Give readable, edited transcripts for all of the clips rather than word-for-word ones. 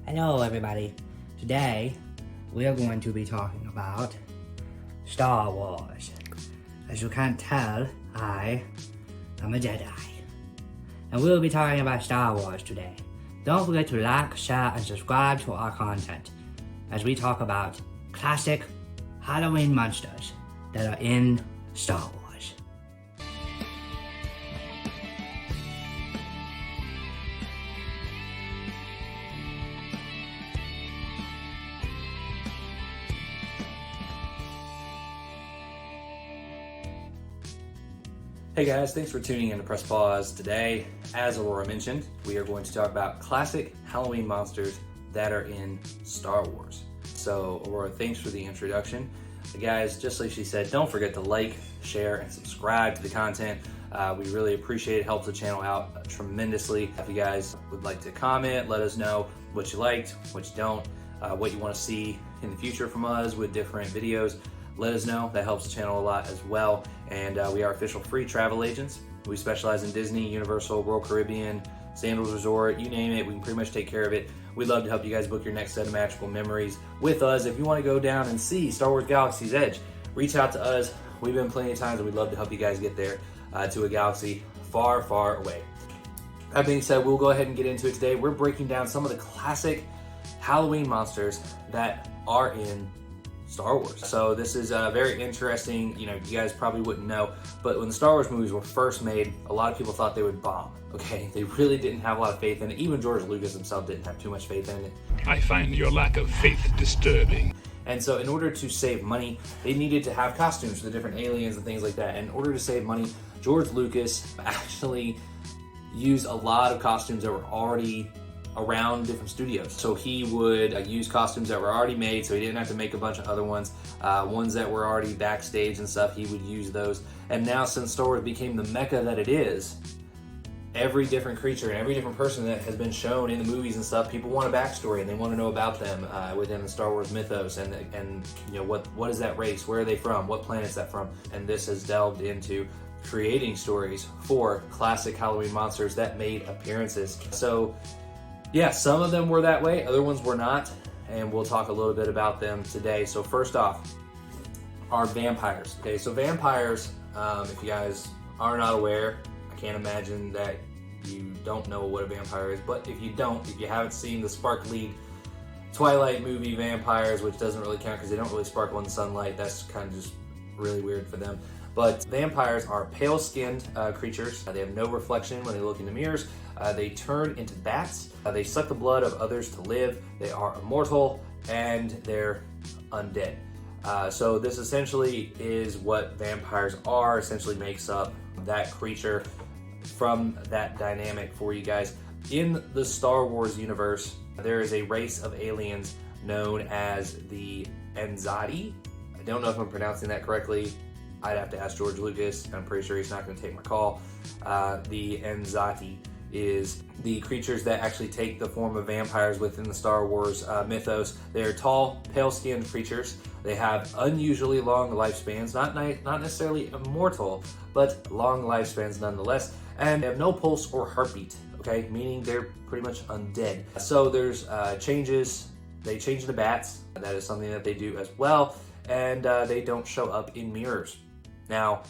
Hello everybody. Today we are going to be talking about Star Wars. As you can't tell, I am a Jedi. And we will be talking about Star Wars today. Don't forget to like, share, and subscribe to our content as we talk about classic Halloween monsters that are in Star Wars. Hey guys, thanks for tuning in to Press Pause. Today, as Aurora mentioned, we are going to talk about classic Halloween monsters that are in Star Wars. So Aurora, thanks for the introduction. Guys, just like she said, don't forget to like, share, and subscribe to the content. We really appreciate it. Helps the channel out tremendously. If you guys would like to comment, let us know what you liked, what you don't, what you want to see in the future from us with different videos. Let us know. That helps the channel a lot as well. And we are official free travel agents. We specialize in Disney, Universal, World Caribbean, Sandals Resort, you name it. We can pretty much take care of it. We'd love to help you guys book your next set of magical memories with us. If you want to go down and see Star Wars Galaxy's Edge, reach out to us. We've been plenty of times and we'd love to help you guys get there to a galaxy far, far away. That being said, we'll go ahead and get into it today. We're breaking down some of the classic Halloween monsters that are in Star Wars. So this is very interesting. You guys probably wouldn't know, but when the Star Wars movies were first made, a lot of people thought they would bomb. Okay, they really didn't have a lot of faith in it. Even George Lucas himself didn't have too much faith in it. I find your lack of faith disturbing. And so in order to save money, they needed to have costumes for the different aliens and things like that. And in order to save money, George Lucas actually used a lot of costumes that were already around different studios. So he would use costumes that were already made, so he didn't have to make a bunch of other ones. Ones that were already backstage and stuff, he would use those. And now since Star Wars became the mecca that it is, every different creature and every different person that has been shown in the movies and stuff, people want a backstory and they want to know about them within the Star Wars mythos and what is that race, where are they from, what planet is that from. And this has delved into creating stories for classic Halloween monsters that made appearances. So yeah, some of them were that way, other ones were not, and we'll talk a little bit about them today. So first off, are vampires. Okay, so vampires, if you guys are not aware, I can't imagine that you don't know what a vampire is, but if you haven't seen the sparkly Twilight movie Vampires, which doesn't really count because they don't really sparkle in the sunlight, that's kind of just really weird for them. But vampires are pale-skinned creatures. They have no reflection when they look into mirrors. They turn into bats. They suck the blood of others to live. They are immortal, and they're undead. So this essentially is what vampires are, essentially makes up that creature from that dynamic for you guys. In the Star Wars universe, there is a race of aliens known as the Enzati. I don't know if I'm pronouncing that correctly. I'd have to ask George Lucas. I'm pretty sure he's not going to take my call. The Enzati is the creatures that actually take the form of vampires within the Star Wars mythos. They are tall, pale-skinned creatures. They have unusually long lifespans, not necessarily immortal, but long lifespans nonetheless, and they have no pulse or heartbeat, okay? Meaning they're pretty much undead. So there's changes. They change into bats. That is something that they do as well, and they don't show up in mirrors. Now,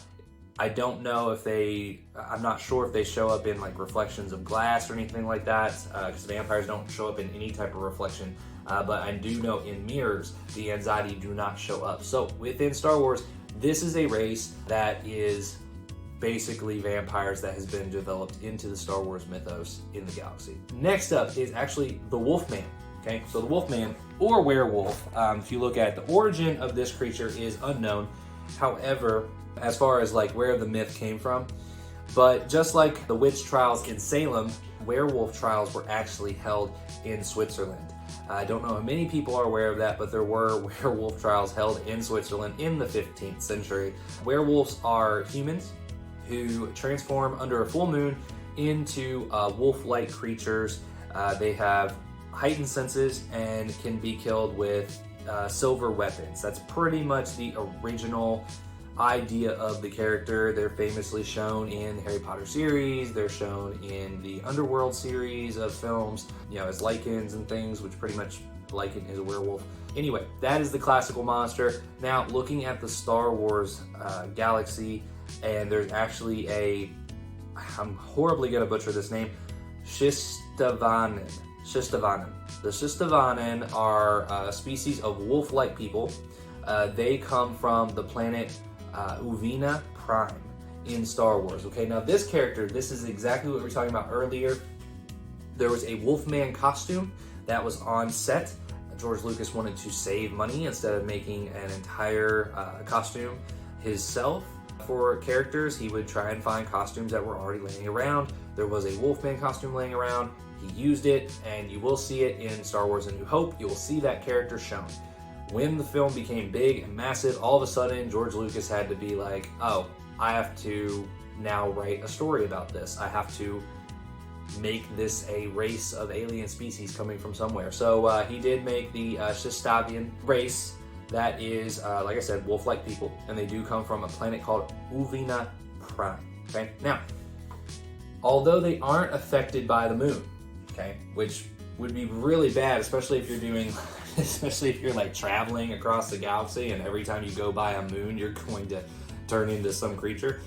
I don't know if I'm not sure if they show up in like reflections of glass or anything like that, because vampires don't show up in any type of reflection. But I do know in mirrors, the Enzati do not show up. So within Star Wars, this is a race that is basically vampires that has been developed into the Star Wars mythos in the galaxy. Next up is actually the Wolfman. Okay, so the Wolfman or werewolf, if you look at the origin of this creature is unknown. However, as far as like where the myth came from, but just like the witch trials in Salem, werewolf trials were actually held in Switzerland. I don't know how many people are aware of that, but there were werewolf trials held in Switzerland in the 15th century. Werewolves are humans who transform under a full moon into wolf-like creatures. They have heightened senses and can be killed with silver weapons. That's pretty much the original idea of the character. They're famously shown in the Harry Potter series. They're shown in the Underworld series of films, as lycans and things, which pretty much lycan is a werewolf. Anyway, that is the classical monster. Now, looking at the Star Wars galaxy, and there's actually I'm horribly going to butcher this name, Shistavanen. The Shistavanen are a species of wolf-like people. They come from the planet Uvina Prime in Star Wars. Okay, now this character, this is exactly what we were talking about earlier. There was a Wolfman costume that was on set. George Lucas wanted to save money instead of making an entire costume himself for characters. He would try and find costumes that were already laying around. There was a Wolfman costume laying around. He used it, and you will see it in Star Wars A New Hope. You will see that character shown. When the film became big and massive, all of a sudden George Lucas had to be like, oh, I have to now write a story about this. I have to make this a race of alien species coming from somewhere. So he did make the Shistavian race that is, like I said, wolf-like people, and they do come from a planet called Uvina Prime. Okay, now, although they aren't affected by the moon, okay, which would be really bad, especially if you're like traveling across the galaxy, and every time you go by a moon, you're going to turn into some creature.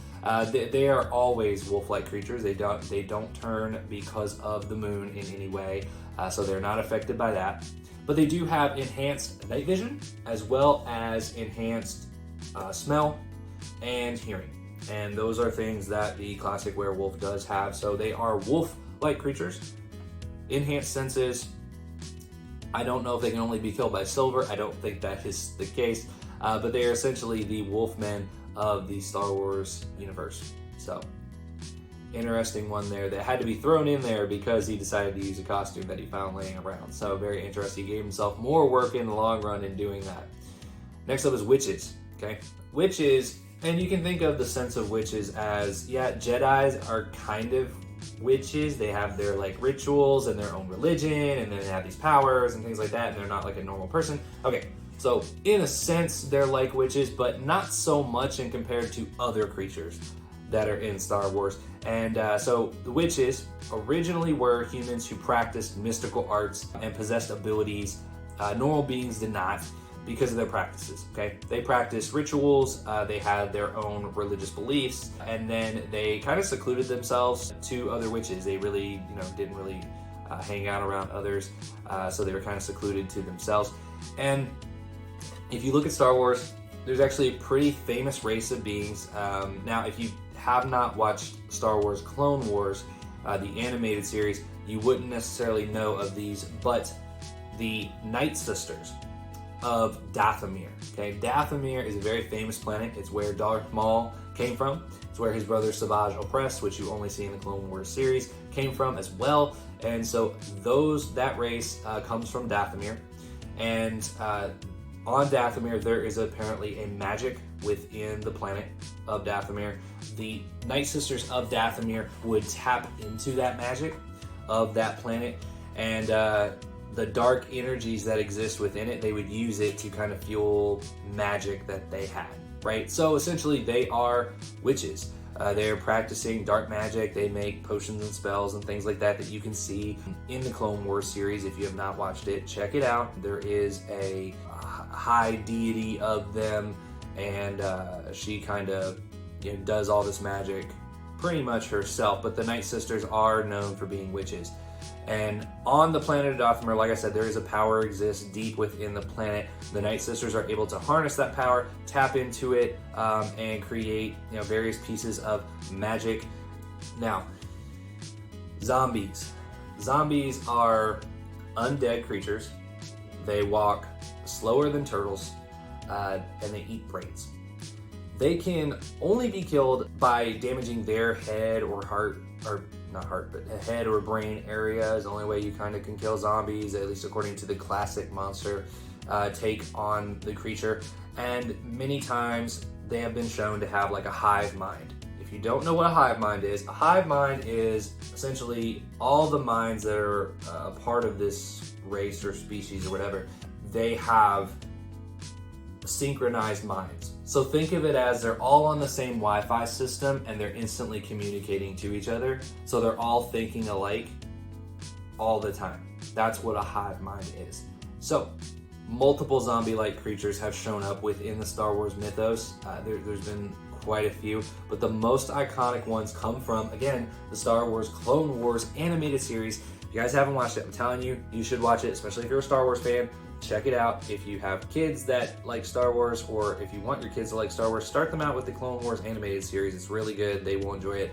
They are always wolf-like creatures. They don't turn because of the moon in any way, so they're not affected by that. But they do have enhanced night vision, as well as enhanced smell and hearing. And those are things that the classic werewolf does have. So they are wolf-like creatures, enhanced senses. I don't know if they can only be killed by silver. I don't think that is the case. But they are essentially the wolfmen of the Star Wars universe. So, interesting one there that had to be thrown in there because he decided to use a costume that he found laying around. So, very interesting. He gave himself more work in the long run in doing that. Next up is witches. Okay, witches, and you can think of the sense of witches as, Jedis are kind of witches. They have their rituals and their own religion, and then they have these powers and things like that, and they're not like a normal person. Okay, so in a sense they're like witches, but not so much in compared to other creatures that are in Star Wars. And so the witches originally were humans who practiced mystical arts and possessed abilities normal beings did not, because of their practices. Okay, they practiced rituals, they had their own religious beliefs, and then they kind of secluded themselves to other witches. They really, didn't really hang out around others, so they were kind of secluded to themselves. And if you look at Star Wars, there's actually a pretty famous race of beings. Now, if you have not watched Star Wars Clone Wars, the animated series, you wouldn't necessarily know of these, but the Night Sisters of Dathomir. Okay, Dathomir is a very famous planet. It's where Darth Maul came from. It's where his brother Savage Opress, which you only see in the Clone Wars series, came from as well. And so that race comes from Dathomir. And on Dathomir, there is apparently a magic within the planet of Dathomir. The Night Sisters of Dathomir would tap into that magic of that planet, and the dark energies that exist within it, they would use it to kind of fuel magic that they had, right? So essentially they are witches. They're practicing dark magic. They make potions and spells and things like that you can see in the Clone Wars series. If you have not watched it, check it out. There is a high deity of them, and she kind of does all this magic pretty much herself, but the Night Sisters are known for being witches. And on the planet of Dathomir, like I said, there is a power exists deep within the planet. The Night Sisters are able to harness that power, tap into it, and create various pieces of magic. Now, zombies. Zombies are undead creatures. They walk slower than turtles, and they eat brains. They can only be killed by damaging their head or heart, or not heart, but head or brain area is the only way you kind of can kill zombies, at least according to the classic monster take on the creature. And many times they have been shown to have like a hive mind. If you don't know what a hive mind is essentially all the minds that are a part of this race or species or whatever. They have synchronized minds. So think of it as they're all on the same Wi-Fi system and they're instantly communicating to each other. So they're all thinking alike all the time. That's what a hive mind is. So multiple zombie-like creatures have shown up within the Star Wars mythos. There's been quite a few, but the most iconic ones come from, again, the Star Wars Clone Wars animated series. If you guys haven't watched it, I'm telling you, you should watch it, especially if you're a Star Wars fan. Check it out. If you have kids that like Star Wars, or if you want your kids to like Star Wars, start them out with the Clone Wars animated series. It's really good. They will enjoy it.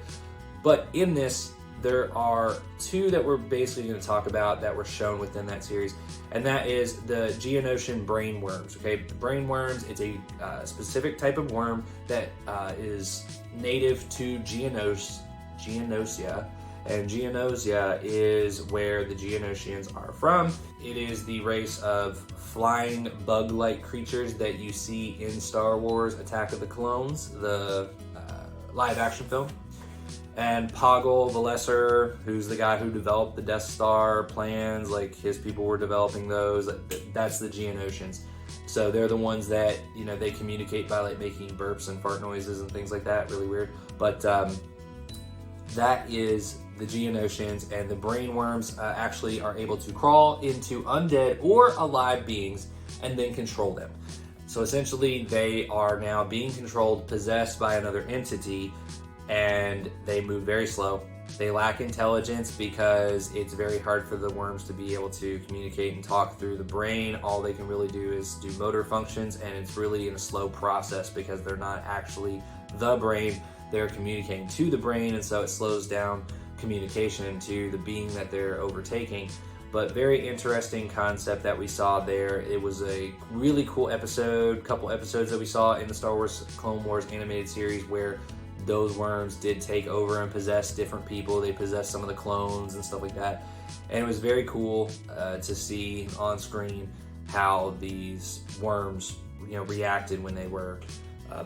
But in this, there are two that we're basically going to talk about that were shown within that series, and that is the Geonosian brain worms. Okay, brain worms, it's a specific type of worm that is native to Geonosia, and Geonosia is where the Geonosians are from. It is the race of flying bug-like creatures that you see in Star Wars Attack of the Clones, the live-action film. And Poggle the Lesser, who's the guy who developed the Death Star plans, like his people were developing those. That's the Geonosians. So they're the ones that, you know, they communicate by like making burps and fart noises and things like that. Really weird. But that is the Geonosians, and the brain worms actually are able to crawl into undead or alive beings and then control them. So essentially they are now being controlled, possessed by another entity, and they move very slow. They lack intelligence because it's very hard for the worms to be able to communicate and talk through the brain. All they can really do is do motor functions, and it's really in a slow process because they're not actually the brain. They're communicating to the brain, and so it slows down communication to the being that they're overtaking. But very interesting concept that we saw there. It was a really cool episode, couple episodes that we saw in the Star Wars Clone Wars animated series where those worms did take over and possess different people. They possessed some of the clones and stuff like that. And it was very cool to see on screen how these worms, you know, reacted when they were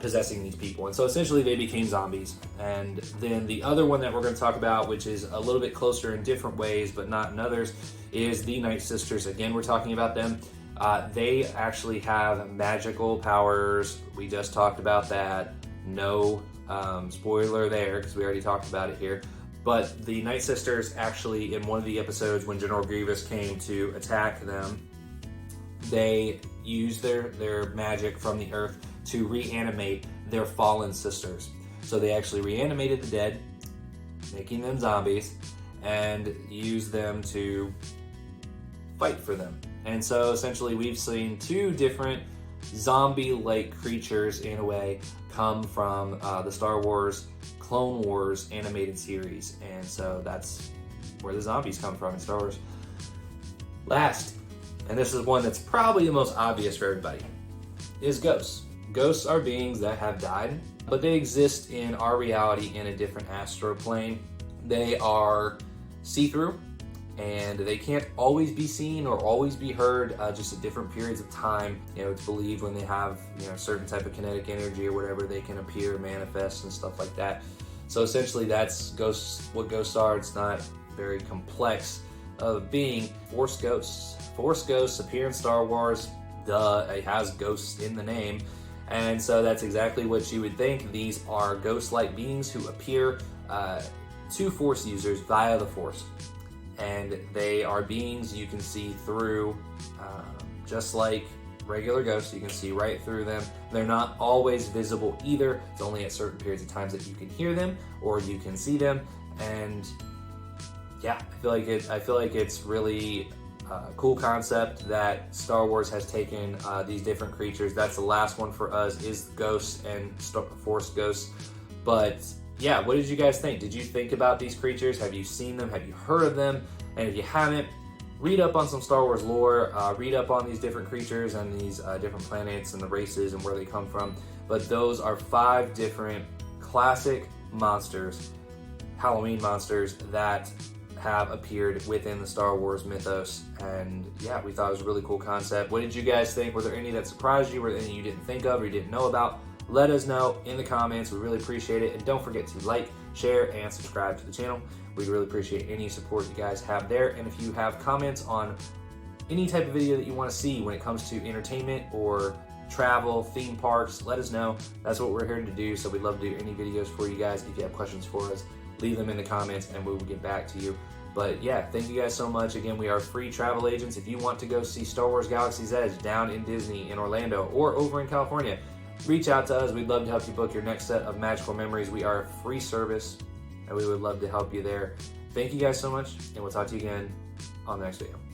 possessing these people. And so essentially they became zombies. And then the other one that we're going to talk about, which is a little bit closer in different ways, but not in others, is the Night Sisters. Again, we're talking about them. They actually have magical powers. We just talked about that. No spoiler there, because we already talked about it here. But the Night Sisters actually, in one of the episodes when General Grievous came to attack them, they used their magic from the earth to reanimate their fallen sisters. So they actually reanimated the dead, making them zombies, and used them to fight for them. And so essentially we've seen two different zombie-like creatures, in a way, come from the Star Wars Clone Wars animated series. And so that's where the zombies come from in Star Wars. Last, and this is one that's probably the most obvious for everybody, is ghosts. Ghosts are beings that have died, but they exist in our reality in a different astral plane. They are see-through, and they can't always be seen or always be heard, just at different periods of time. You know, it's believed when they have, you know, certain type of kinetic energy or whatever, they can appear, manifest, and stuff like that. So essentially that's ghosts, what ghosts are. It's not very complex of being. Force ghosts. Force ghosts appear in Star Wars. Duh, it has ghosts in the name. And so that's exactly what you would think. These are ghost-like beings who appear to Force users via the Force. And they are beings you can see through, just like regular ghosts. You can see right through them. They're not always visible either. It's only at certain periods of times that you can hear them or you can see them. And yeah, I feel like it's really cool concept that Star Wars has taken these different creatures. That's the last one for us, is ghosts and Force ghosts. But yeah, what did you guys think? Did you think about these creatures? Have you seen them? Have you heard of them? And if you haven't, read up on some Star Wars lore, read up on these different creatures and these different planets and the races and where they come from. But those are 5 different classic monsters, Halloween monsters, that have appeared within the Star Wars mythos. And yeah, we thought it was a really cool concept. What did you guys think? Were there any that surprised you? Were there any you didn't think of or you didn't know about? Let us know in the comments. We really appreciate it. And don't forget to like, share, and subscribe to the channel. We'd really appreciate any support you guys have there. And if you have comments on any type of video that you want to see when it comes to entertainment or travel, theme parks, let us know. That's what we're here to do. So we'd love to do any videos for you guys. If you have questions for us, leave them in the comments and we will get back to you. But yeah, thank you guys so much. Again, we are free travel agents. If you want to go see Star Wars Galaxy's Edge down in Disney in Orlando or over in California, reach out to us. We'd love to help you book your next set of magical memories. We are a free service and we would love to help you there. Thank you guys so much, and we'll talk to you again on the next video.